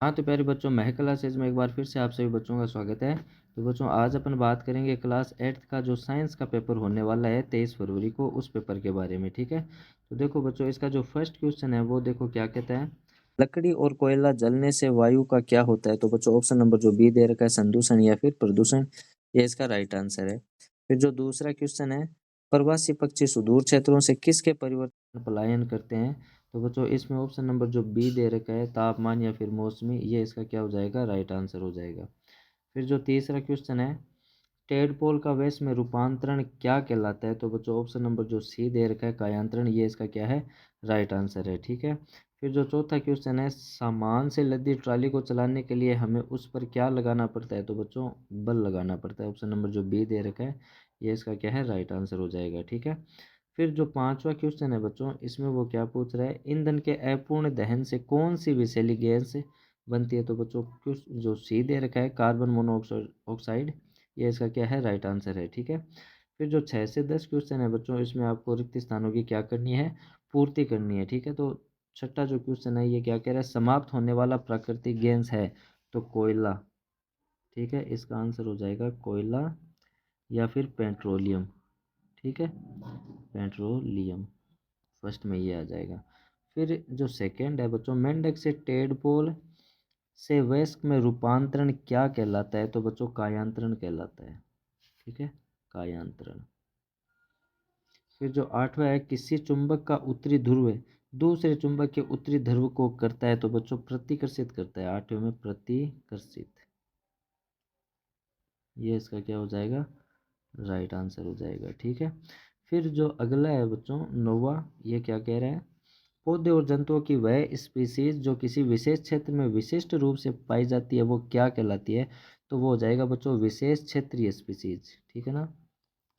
हाँ, तो प्यारे बच्चों, महक क्लासेज़ में एक बार फिर से आप सभी बच्चों का स्वागत है। तो बच्चों, आज अपन बात करेंगे क्लास 8th का जो साइंस का पेपर होने वाला है 23 फरवरी को, उस पेपर के बारे में, ठीक है? तो देखो बच्चों, इसका जो फर्स्ट क्वेश्चन है वो देखो क्या कहता है, लकड़ी और कोयला जलने से वायु का क्या होता है? तो बच्चों ऑप्शन नंबर जो बी दे रखा है, संदूषण या फिर प्रदूषण, ये इसका राइट आंसर है। फिर जो दूसरा क्वेश्चन है, प्रवासी पक्षी सुदूर क्षेत्रों से किसके परिवर्तन पलायन करते हैं? तो बच्चों इसमें ऑप्शन नंबर जो बी दे रखा है, तापमान या फिर मौसमी, ये इसका क्या हो जाएगा, राइट आंसर हो जाएगा। फिर जो तीसरा क्वेश्चन है, टेडपोल का वैश में रूपांतरण क्या कहलाता है? तो बच्चों ऑप्शन नंबर जो सी दे रखा है, कायांतरण, ये इसका क्या है, राइट आंसर है, ठीक है। फिर जो चौथा क्वेश्चन है, सामान से लदी ट्रॉली को चलाने के लिए हमें उस पर क्या लगाना पड़ता है? तो बच्चों बल लगाना पड़ता है। ऑप्शन नंबर जो बी दे रखा है, ये इसका क्या है, राइट आंसर हो जाएगा, ठीक है। फिर जो पांचवा क्वेश्चन है बच्चों, इसमें वो क्या पूछ रहा है, ईंधन के अपूर्ण दहन से कौन सी विषैली गैस बनती है? तो बच्चों जो सी दे रखा है, कार्बन मोनोऑक्साइड, ये इसका क्या है, राइट आंसर है, ठीक है। फिर जो 6 से 10 क्वेश्चन है बच्चों, इसमें आपको रिक्त स्थानों की क्या करनी है, पूर्ति करनी है, ठीक है। तो छठा जो क्वेश्चन है, ये क्या कह रहा है, समाप्त होने वाला प्राकृतिक गैस है? तो कोयला, ठीक है, इसका आंसर हो जाएगा कोयला या फिर पेट्रोलियम, ठीक है, पेट्रोलियम, फर्स्ट में ये आ जाएगा। फिर जो सेकंड है बच्चों, मेंढक से टेडपोल से वयस्क में रूपांतरण क्या कहलाता है? तो बच्चों कायांतरण कहलाता है, ठीक है, कायांतरण। फिर जो आठवां है, किसी चुंबक का उत्तरी ध्रुव दूसरे चुंबक के उत्तरी ध्रुव को करता है? तो बच्चों प्रतिकर्षित करता है, आठवें में प्रतिकर्षित, ये इसका क्या हो जाएगा, राइट आंसर हो जाएगा, ठीक है। फिर जो अगला है बच्चों, नौवा, ये क्या कह रहा है, पौधे और जंतुओं की वह स्पीसीज जो किसी विशेष क्षेत्र में विशिष्ट रूप से पाई जाती है, वो क्या कहलाती है? तो वो हो जाएगा बच्चों विशेष क्षेत्रीय स्पीसीज, ठीक है ना,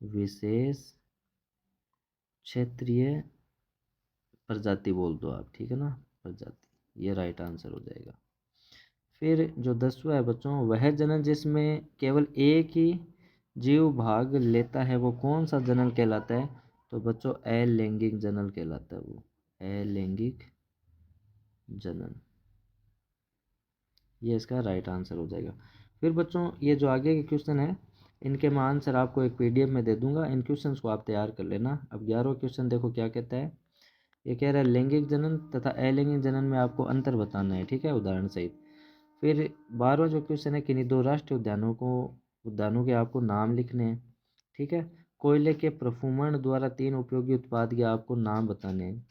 विशेष क्षेत्रीय प्रजाति बोल दो आप, ठीक है ना, प्रजाति, ये राइट आंसर हो जाएगा। फिर जो 10वां है बच्चों, वह जनन जिसमें केवल एक ही जीव भाग लेता है, वो कौन सा जनन कहलाता है? तो बच्चों अलैंगिक जनन कहलाता है, वो अलैंगिक जनन, ये इसका राइट आंसर हो जाएगा। फिर बच्चों ये जो आगे के क्वेश्चन है, इनके मैं आंसर आपको एक पीडीएफ में दे दूंगा, इन क्वेश्चंस को आप तैयार कर लेना। अब 11वां क्वेश्चन देखो क्या कहता है, ये कह रहा है लैंगिक जनन तथा अलैंगिक जनन में आपको अंतर बताना है, ठीक है, उदाहरण सहित। फिर 12वां जो क्वेश्चन है, किन्हीं दो राष्ट्रीय उद्यानों के आपको नाम लिखने हैं, ठीक है। कोयले के प्रफुमन द्वारा 3 उपयोगी उत्पाद के आपको नाम बताने हैं।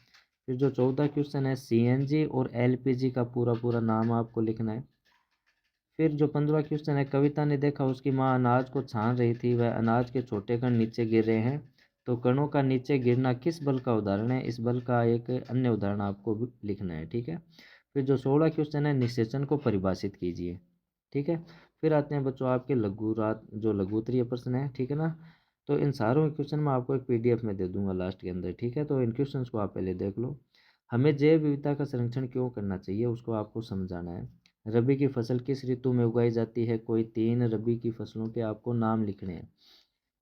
फिर जो 14 क्वेश्चन है, सीएनजी और एलपीजी का पूरा पूरा नाम आपको लिखना है। फिर जो 15वां क्वेश्चन है, कविता ने देखा उसकी माँ अनाज को छान रही थी, वह अनाज के छोटे कण नीचे गिर रहे हैं, तो कणों का नीचे गिरना किस बल का उदाहरण है? इस बल का एक अन्य उदाहरण आपको भी लिखना है, ठीक है। फिर जो 16वां क्वेश्चन है, निषेचन को परिभाषित कीजिए, ठीक है। फिर आते हैं बच्चों आपके लघु उत्तरीय प्रश्न है, ठीक है ना। तो इन सारों क्वेश्चन मैं आपको एक पीडीएफ में दे दूंगा लास्ट के अंदर, ठीक है। तो इन क्वेश्चंस को आप पहले देख लो। हमें जैव विविधता का संरक्षण क्यों करना चाहिए, उसको आपको समझाना है। रबी की फसल किस ऋतु में उगाई जाती है? कोई 3 रबी की फसलों के आपको नाम लिखने हैं।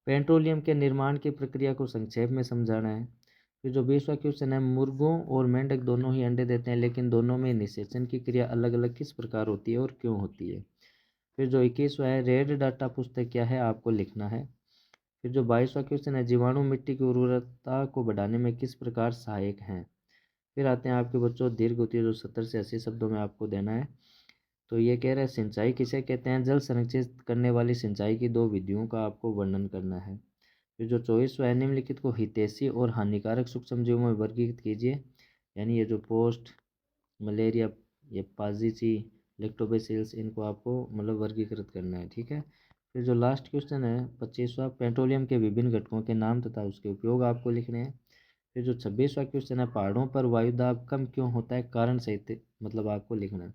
पेट्रोलियम के निर्माण की प्रक्रिया को संक्षेप में समझाना है। फिर जो 20वां क्वेश्चन है, मुर्गों और मेंढक दोनों ही अंडे देते हैं, लेकिन दोनों में निषेचन की क्रिया अलग अलग किस प्रकार होती है और क्यों होती है? फिर जो 21वां है, रेड डाटा पुस्तक क्या है, आपको लिखना है। फिर जो 22वां क्वेश्चन है, जीवाणु मिट्टी की उर्वरता को बढ़ाने में किस प्रकार सहायक हैं? फिर आते हैं आपके बच्चों दीर्घ उत्तरीय, जो 70 से 80 शब्दों में आपको देना है। तो ये कह रहा है, सिंचाई किसे कहते हैं? जल संरक्षित करने वाली सिंचाई की 2 विधियों का आपको वर्णन करना है। फिर जो 24वां है, निम्नलिखित को हितैषी और हानिकारक सूक्ष्मजीवों में वर्गीकृत कीजिए, यानी ये जो पोस्ट, मलेरिया, ये पाजिची, लेक्टोबेसिलस, इनको आपको मतलब वर्गीकृत करना है, ठीक है। फिर जो लास्ट क्वेश्चन है 25वां, पेट्रोलियम के विभिन्न घटकों के नाम तथा उसके उपयोग आपको लिखने हैं। फिर जो 26वां क्वेश्चन है, पहाड़ों पर वायुदाब कम क्यों होता है, कारण सहित मतलब आपको लिखना है।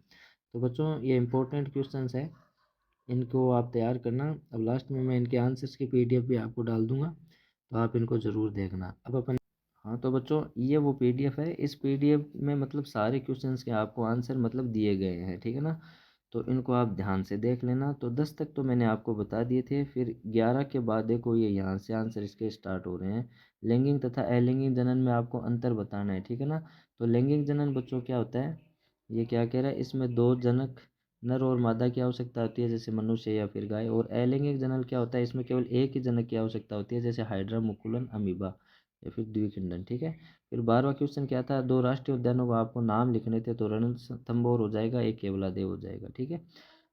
तो बच्चों ये इंपॉर्टेंट क्वेश्चंस है, इनको आप तैयार करना। अब लास्ट में मैं इनके आंसर्स की पीडीएफ भी आपको डाल दूंगा, तो आप इनको ज़रूर देखना। अब अपन, हाँ तो बच्चों ये वो पीडीएफ है, इस पीडीएफ में मतलब सारे क्वेश्चंस के आपको आंसर मतलब दिए गए हैं, ठीक है ना। तो इनको आप ध्यान से देख लेना। तो 10 तक तो मैंने आपको बता दिए थे, फिर 11 के बाद देखो ये यहाँ से आंसर इसके स्टार्ट हो रहे हैं। लैंगिक तथा अलैंगिक जनन में आपको अंतर बताना है, ठीक है ना। तो लैंगिक जनन बच्चों क्या होता है, ये क्या कह रहा है, इसमें दो जनक नर और मादा की आवश्यकता होती है जैसे मनुष्य या फिर गाय, और अलैंगिक जनन क्या होता है, इसमें केवल एक ही जनक की आवश्यकता होती है जैसे हाइड्रा, मुकुलन, अमीबा या फिर द्विखंडन। ठीक है। फिर 12वां क्वेश्चन क्या था, दो राष्ट्रीय उद्यानों को आपको नाम लिखने थे, तो रणथंभौर हो जाएगा, एक केवलादेव हो जाएगा। ठीक है।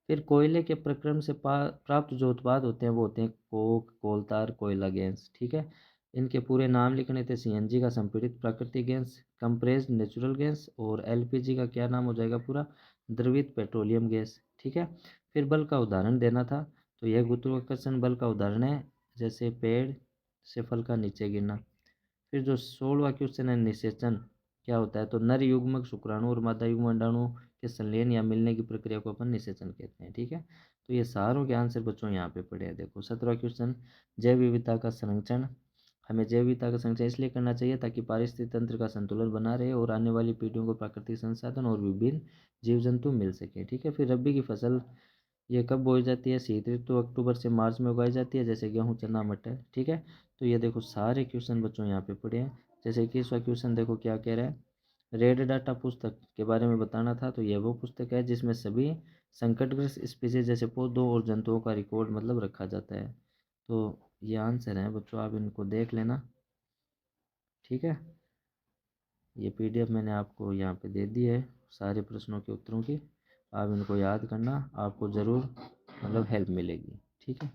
फिर कोयले के प्रक्रम से प्राप्त जो उत्पाद होते हैं वो होते हैं कोक, कोलतार, कोयला गैस। ठीक है। इनके पूरे नाम लिखने थे, सीएनजी का संपीड़ित प्राकृतिक गैस, कंप्रेस्ड नेचुरल गैस, और एलपीजी का क्या नाम हो जाएगा पूरा, द्रवित पेट्रोलियम गैस। ठीक है। फिर बल का उदाहरण देना था, तो यह गुरुत्वाकर्षण बल का उदाहरण है, जैसे पेड़ से फल का नीचे गिरना। फिर जो 16वां क्वेश्चन है, निषेचन क्या होता है, तो नर युग्मक शुक्राणु और मादा युग्मक अंडाणु के संलयन या मिलने की प्रक्रिया को अपन निषेचन कहते हैं। ठीक है। तो ये सारों के आंसर बच्चों यहाँ पे पड़े हैं। देखो 17वां क्वेश्चन, जैव विविधता का संरक्षण। हमें जैव विविधता का संरक्षण इसलिए करना चाहिए ताकि पारिस्थितिक तंत्र का संतुलन बना रहे और आने वाली पीढ़ियों को प्राकृतिक संसाधन और विभिन्न जीव जंतु मिल सके। ठीक है। फिर रबी की फसल ये कब बोई जाती है, शीत ऋतु अक्टूबर से मार्च में उगाई जाती है, जैसे गेहूँ, चना, मटर। ठीक है। तो ये देखो सारे क्वेश्चन बच्चों यहाँ पे पढ़े हैं। जैसे 21वां क्वेश्चन देखो क्या कह रहा है, रेड डाटा पुस्तक के बारे में बताना था, तो ये वो पुस्तक है जिसमें सभी संकटग्रस्त स्पीसीज जैसे पौधों और जंतुओं का रिकॉर्ड मतलब रखा जाता है। तो ये आंसर है बच्चों, आप इनको देख लेना। ठीक है। ये पीडीएफ मैंने आपको यहाँ पे दे दी है सारे प्रश्नों के उत्तरों की, आप इनको याद करना, आपको ज़रूर मतलब हेल्प मिलेगी। ठीक है।